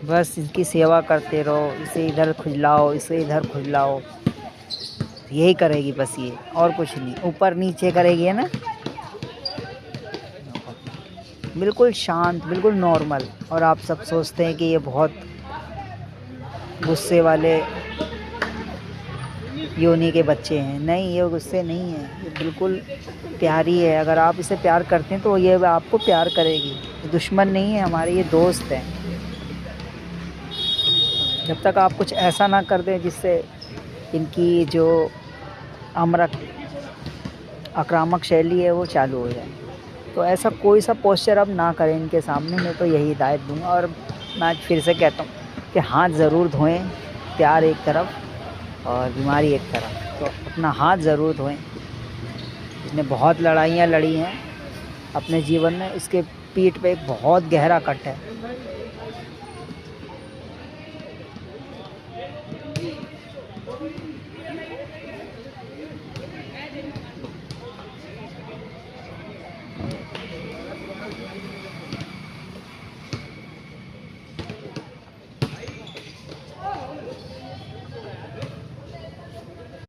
बस इनकी सेवा करते रहो, इसे इधर खुजलाओ, इसे इधर खुजलाओ, यही करेगी बस ये, और कुछ नहीं। ऊपर नीचे करेगी, है ना, बिल्कुल शांत, बिल्कुल नॉर्मल। और आप सब सोचते हैं कि ये बहुत गुस्से वाले योनि के बच्चे हैं। नहीं, ये गुस्से नहीं है, ये बिल्कुल प्यारी है। अगर आप इसे प्यार करते हैं तो ये आपको प्यार करेगी। ये दुश्मन नहीं है हमारे, ये दोस्त है। जब तक आप कुछ ऐसा ना कर दें जिससे इनकी जो आक्रामक शैली है वो चालू हो जाए, तो ऐसा कोई सा पोस्चर अब ना करें इनके सामने। मैं तो यही हिदायत दूंगा। और मैं आज फिर से कहता हूँ कि हाथ ज़रूर धोएं, प्यार एक तरफ और बीमारी एक तरफ। तो अपना हाथ ज़रूर धोएं। इसने बहुत लड़ाइयाँ लड़ी हैं अपने जीवन में, इसके पीठ पे एक बहुत गहरा कट है।